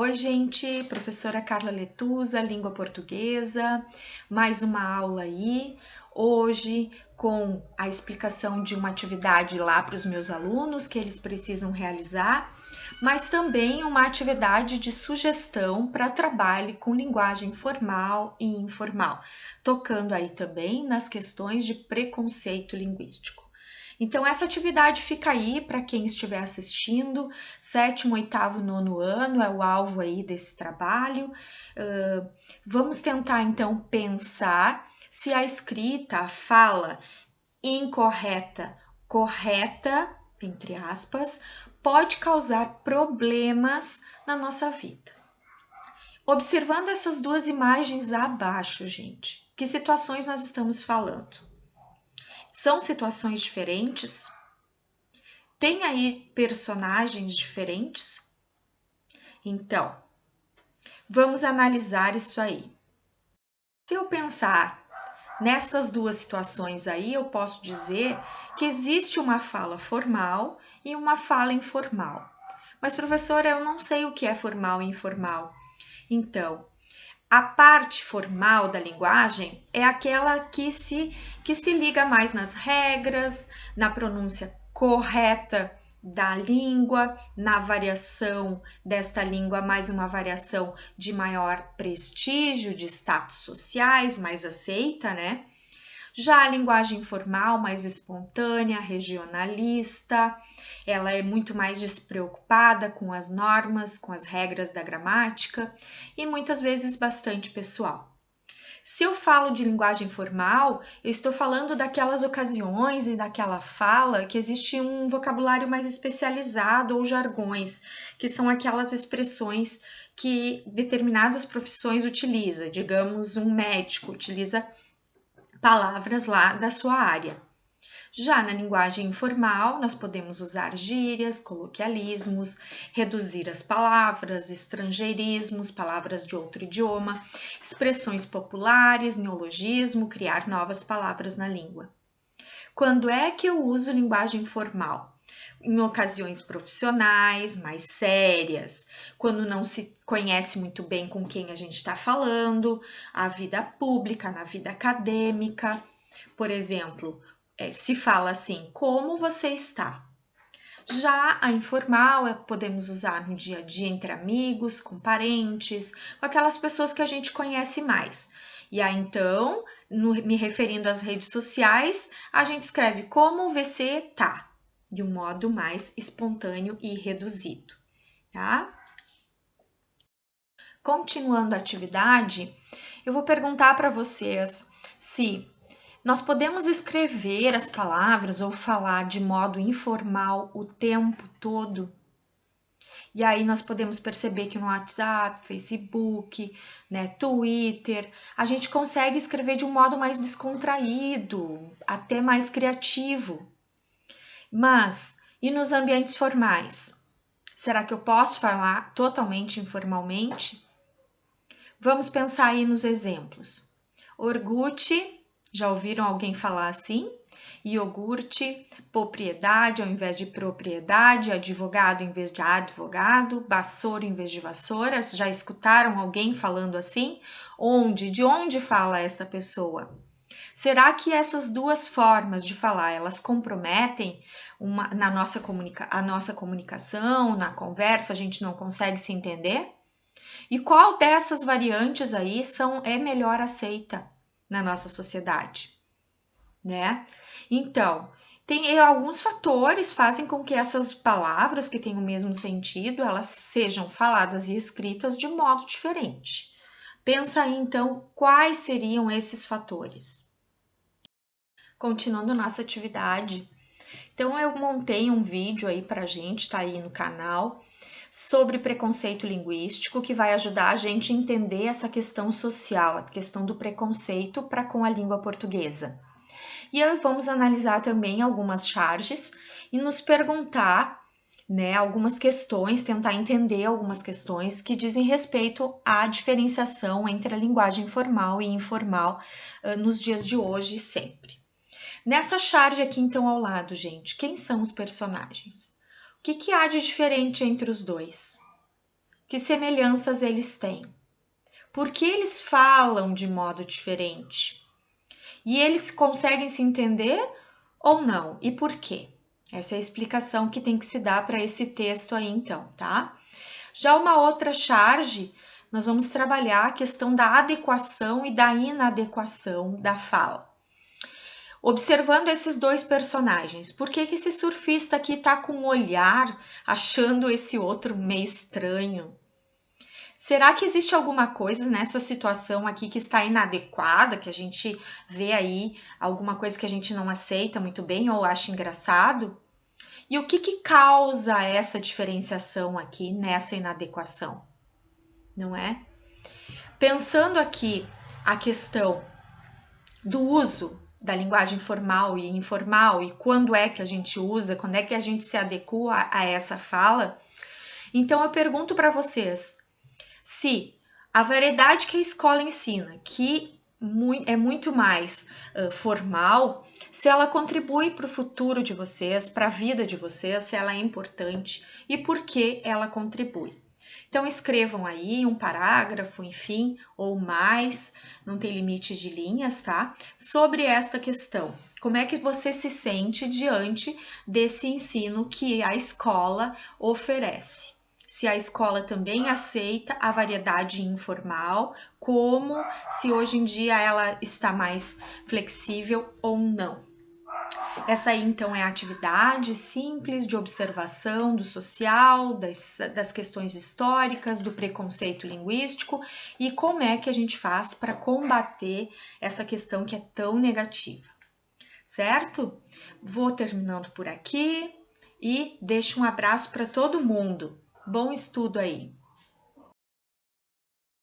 Oi, gente, professora Carla Letusa, língua portuguesa, mais uma aula aí, hoje com a explicação de uma atividade lá para os meus alunos que eles precisam realizar, mas também uma atividade de sugestão para trabalho com linguagem formal e informal, tocando aí também nas questões de preconceito linguístico. Então, essa atividade fica aí para quem estiver assistindo, sétimo, oitavo, nono ano é o alvo aí desse trabalho. Vamos tentar então pensar se a escrita, a fala incorreta, correta, entre aspas, pode causar problemas na nossa vida. Observando essas duas imagens abaixo, gente, que situações nós estamos falando? São situações diferentes? Tem aí personagens diferentes? Então, vamos analisar isso aí. Se eu pensar nessas duas situações aí, eu posso dizer que existe uma fala formal e uma fala informal. Mas, professora, eu não sei o que é formal e informal. Então, a parte formal da linguagem é aquela que se liga mais nas regras, na pronúncia correta da língua, na variação desta língua, mais uma variação de maior prestígio, de status sociais, mais aceita, né? Já a linguagem informal, mais espontânea, regionalista, ela é muito mais despreocupada com as normas, com as regras da gramática e muitas vezes bastante pessoal. Se eu falo de linguagem formal, eu estou falando daquelas ocasiões e daquela fala que existe um vocabulário mais especializado ou jargões, que são aquelas expressões que determinadas profissões utilizam. Digamos, um médico utiliza palavras lá da sua área. Já na linguagem informal, nós podemos usar gírias, coloquialismos, reduzir as palavras, estrangeirismos, palavras de outro idioma, expressões populares, neologismo, criar novas palavras na língua. Quando é que eu uso linguagem formal? Em ocasiões profissionais, mais sérias, quando não se conhece muito bem com quem a gente está falando, a vida pública, na vida acadêmica. Por exemplo, se fala assim, como você está? Já a informal podemos usar no dia a dia entre amigos, com parentes, com aquelas pessoas que a gente conhece mais. E aí então, me referindo às redes sociais, a gente escreve como você tá, de um modo mais espontâneo e reduzido, tá? Continuando a atividade, eu vou perguntar para vocês se nós podemos escrever as palavras ou falar de modo informal o tempo todo. E aí nós podemos perceber que no WhatsApp, Facebook, né, Twitter, a gente consegue escrever de um modo mais descontraído, até mais criativo. Mas e nos ambientes formais? Será que eu posso falar totalmente informalmente? Vamos pensar aí nos exemplos. Orgute, já ouviram alguém falar assim? Iogurte, propriedade ao invés de propriedade, advogado em vez de advogado, vassoura em vez de vassoura. Já escutaram alguém falando assim? Onde? De onde fala essa pessoa? Será que essas duas formas de falar, elas comprometem a nossa comunicação, na conversa, a gente não consegue se entender? E qual dessas variantes aí é melhor aceita na nossa sociedade, né? Então, tem alguns fatores fazem com que essas palavras que têm o mesmo sentido, elas sejam faladas e escritas de modo diferente. Pensa aí, então, quais seriam esses fatores? Continuando nossa atividade, então eu montei um vídeo aí pra gente, tá aí no canal, sobre preconceito linguístico, que vai ajudar a gente a entender essa questão social, a questão do preconceito para com a língua portuguesa. E aí vamos analisar também algumas charges e nos perguntar, né, algumas questões, tentar entender algumas questões que dizem respeito à diferenciação entre a linguagem formal e informal nos dias de hoje e sempre. Nessa charge aqui, então, ao lado, gente, quem são os personagens? O que há de diferente entre os dois? Que semelhanças eles têm? Por que eles falam de modo diferente? E eles conseguem se entender ou não? E por quê? Essa é a explicação que tem que se dar para esse texto aí, então, tá? Já uma outra charge, nós vamos trabalhar a questão da adequação e da inadequação da fala. Observando esses dois personagens, por que esse surfista aqui tá com um olhar achando esse outro meio estranho? Será que existe alguma coisa nessa situação aqui que está inadequada, que a gente vê aí alguma coisa que a gente não aceita muito bem ou acha engraçado? E o que causa essa diferenciação aqui nessa inadequação? Não é? Pensando aqui a questão do uso da linguagem formal e informal e quando é que a gente usa, quando é que a gente se adequa a essa fala, então eu pergunto para vocês se a variedade que a escola ensina, que é muito mais formal, se ela contribui para o futuro de vocês, para a vida de vocês, se ela é importante e por que ela contribui. Então escrevam aí um parágrafo, enfim, ou mais, não tem limite de linhas, tá? Sobre esta questão. Como é que você se sente diante desse ensino que a escola oferece? Se a escola também aceita a variedade informal, como se hoje em dia ela está mais flexível ou não. Essa aí, então, é a atividade simples de observação do social, das questões históricas, do preconceito linguístico e como é que a gente faz para combater essa questão que é tão negativa, certo? Vou terminando por aqui e deixo um abraço para todo mundo. Bom estudo aí!